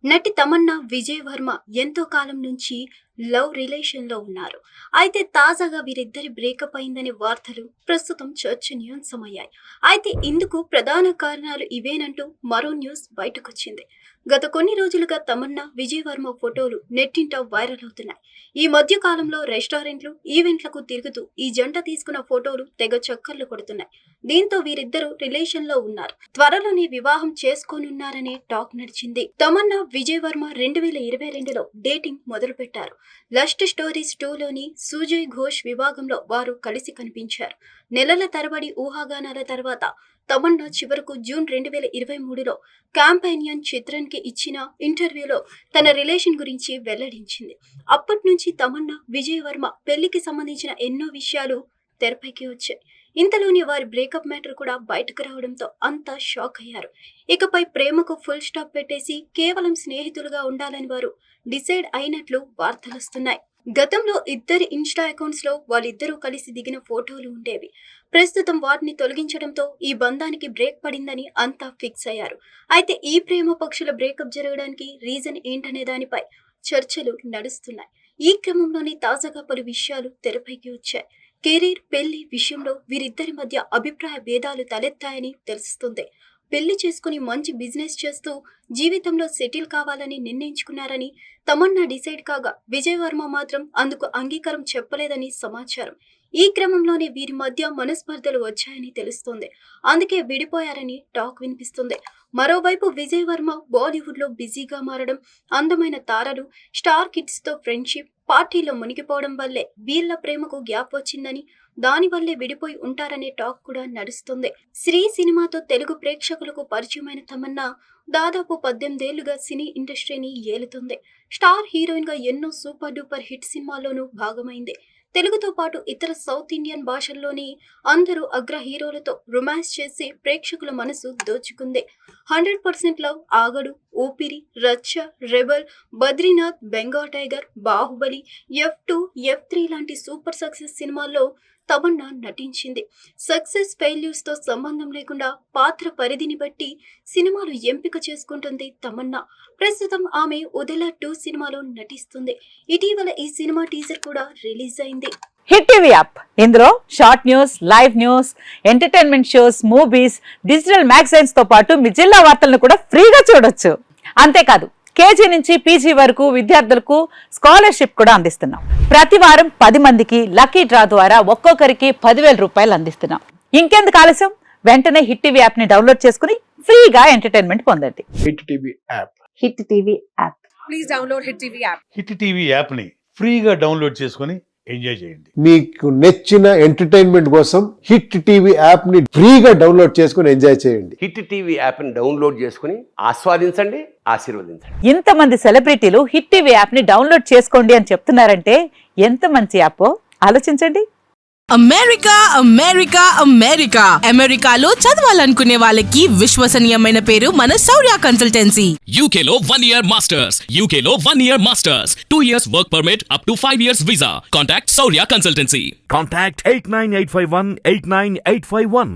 నటి తమన్నా విజయ్ వర్మ ఎంతో కాలం నుంచి లవ్ రిలేషన్లో ఉన్నారు. అయితే తాజాగా వీరిద్దరి బ్రేకప్ అయిందనే వార్తలు ప్రస్తుతం చర్చనీయాంశమయ్యాయి. అయితే ఇందుకు ప్రధాన కారణాలు ఇవేనంటూ మరో న్యూస్ బయటకొచ్చింది. గత కొన్ని రోజులుగా తమన్నా విజయ్ వర్మ ఫోటోలు నెట్టింట వైరల్ అవుతున్నాయి. ఈ మధ్య కాలంలో రెస్టారెంట్లు, ఈవెంట్లకు తిరుగుతూ ఈ జంట తీసుకున్న ఫోటోలు తెగ చక్కర్లు కొడుతున్నాయి. దీంతో వీరిద్దరూ రిలేషన్ లో ఉన్నారు. త్వరలోనే వివాహం చేసుకోనున్నారనే టాక్ నడిచింది. తమన్నా విజయ్ వర్మ 2022లో డేటింగ్ మొదలు పెట్టారు. లస్ట్ స్టోరీస్ 2లోని సుజయ్ ఘోష్ విభాగంలో వారు కలిసి కనిపించారు. నెలల తరబడి ఊహాగానాల తర్వాత తమన్నా చివరకు జూన్ 2023లో క్యాంపెయిన్ చిత్రానికి ఇచ్చిన ఇంటర్వ్యూలో తన రిలేషన్ గురించి వెల్లడించింది. అప్పటి నుంచి తమన్నా విజయ్ వర్మ పెళ్లికి సంబంధించిన ఎన్నో విషయాలు తెరపైకి వచ్చాయి. ఇంతలోని వారి బ్రేకప్ మ్యాటర్ కూడా బయటకు రావడంతో అంతా షాక్ అయ్యారు. ఇకపై ప్రేమకు ఫుల్ స్టాప్ పెట్టేసి కేవలం స్నేహితులుగా ఉండాలని వారు డిసైడ్ అయినట్లు వార్తలొస్తున్నాయి. గతంలో ఇద్దరి ఇన్స్టా అకౌంట్స్ లో వాళ్ళిద్దరూ కలిసి దిగిన ఫోటోలు ఉండేవి. ప్రస్తుతం వాటిని తొలగించడంతో ఈ బంధానికి బ్రేక్ పడిందని అంతా ఫిక్స్ అయ్యారు. అయితే ఈ ప్రేమ పక్షుల బ్రేకప్ జరగడానికి రీజన్ ఏంటనే దానిపై చర్చలు నడుస్తున్నాయి. ఈ క్రమంలోనే తాజాగా పలు విషయాలు తెరపైకి వచ్చాయి. కెరీర్, పెళ్లి విషయంలో వీరిద్దరి మధ్య అభిప్రాయ భేదాలు తలెత్తాయని తెలుస్తుంది. పెళ్లి చేసుకుని మంచి బిజినెస్ చేస్తూ జీవితంలో సెటిల్ కావాలని నిర్ణయించుకున్నారని తమన్నా డిసైడ్ కాగా విజయ్ వర్మ మాత్రం అందుకు అంగీకారం చెప్పలేదని సమాచారం. ఈ క్రమంలోనే వీరి మధ్య మనస్పర్ధలు వచ్చాయని తెలుస్తోంది. అందుకే విడిపోయారని టాక్ వినిపిస్తుంది. మరోవైపు విజయ్ వర్మ బాలీవుడ్ లో బిజీగా మారడం, అందమైన తారలు, స్టార్ కిడ్స్ తో ఫ్రెండ్షిప్, పార్టీలో మునిగిపోవడం వల్లే వీళ్ళ ప్రేమకు గ్యాప్ వచ్చిందని, దానివల్లే విడిపోయి ఉంటారనే టాక్ కూడా నడుస్తుంది. శ్రీ సినిమాతో తెలుగు ప్రేక్షకులకు పరిచయమైన తమన్నా దాదాపు 18 ఏళ్లుగా సినీ ఇండస్ట్రీని ఏలుతుంది. స్టార్ హీరోయిన్ గా ఎన్నో సూపర్ డూపర్ హిట్ సినిమాల్లోనూ భాగమైంది. తెలుగుతో పాటు ఇతర సౌత్ ఇండియన్ భాషల్లోని అందరూ అగ్ర హీరోలతో రొమాన్స్ చేసి ప్రేక్షకుల మనసు దోచుకుంది. 100% లవ్, ఆగడు, ఊపిరి, రచ్చ, rebel, Badrinath, Bengal tiger, Baahubali, F2, F3 లాంటి సూపర్ సక్సెస్ సినిమాల్లో తమన్నా నటించింది. సక్సెస్ ఫెయిల్యూర్స్ తో సంబంధం లేకుండా పాత్ర పరిధిని బట్టి సినిమాలు ఎంపిక చేసుకుంటుంది తమన్నా. ప్రస్తుతం ఆమె ఉదల 2 సినిమాలో నటిస్తుంది. ఇటీవల ఈ సినిమా టీజర్ కూడా రిలీజ్ అయింది. హిట్ టీవీ యాప్, ఇందులో short news, live news, entertainment shows, movies, digital magazines తో పాటు మీ జిల్లా వార్తలను కూడా ఫ్రీగా చూడొచ్చు. అంతేకాదు కేజీ నుంచి పీజీ వరకు విద్యార్థులకు స్కాలర్షిప్ కూడా అందిస్తున్నాం. ప్రతి వారం 10 మందికి లక్కీ డ్రా ద్వారా ఒక్కొక్కరికి 10,000 రూపాయలు అందిస్తున్నాం. ఇంకెందుకు ఆలస్యం, వెంటనే హిట్ టీవీ యాప్ ని డౌన్లోడ్ చేసుకుని ఫ్రీగా ఎంటర్టైన్మెంట్ పొందండి. Hit TV app. Hit TV app. Please download hit TV app. Hit TV app ని ఫ్రీగా డౌన్లోడ్ చేసుకుని ఎంజాయ్ చేయండి. మీకు నచ్చిన ఎంటర్టైన్మెంట్ కోసం హిట్ టీవీ యాప్ ని ఫ్రీగా డౌన్లోడ్ చేసుకుని ఎంజాయ్ చేయండి. హిట్ టీవీ యాప్ ని డౌన్లోడ్ చేసుకుని ఆస్వాదించండి, ఆశీర్వదించండి. ఇంతమంది సెలబ్రిటీలు హిట్ టీవీ యాప్ ని డౌన్లోడ్ చేసుకోండి అని చెప్తున్నారంటే ఎంత మంచి యాప్ ఆలోచించండి. అమెరికా అమెరికా అమెరికా అమెరికాలో చదవాలనుకునే వాళ్ళకి విశ్వసనీయమైన పేరు మన శౌర్య కన్సల్టెన్సీ. UK లో 1 year masters, UK లో 1 year masters, 2 years work permit up to 5 years visa. Contact Saurya Consultancy. Contact 89851 89851.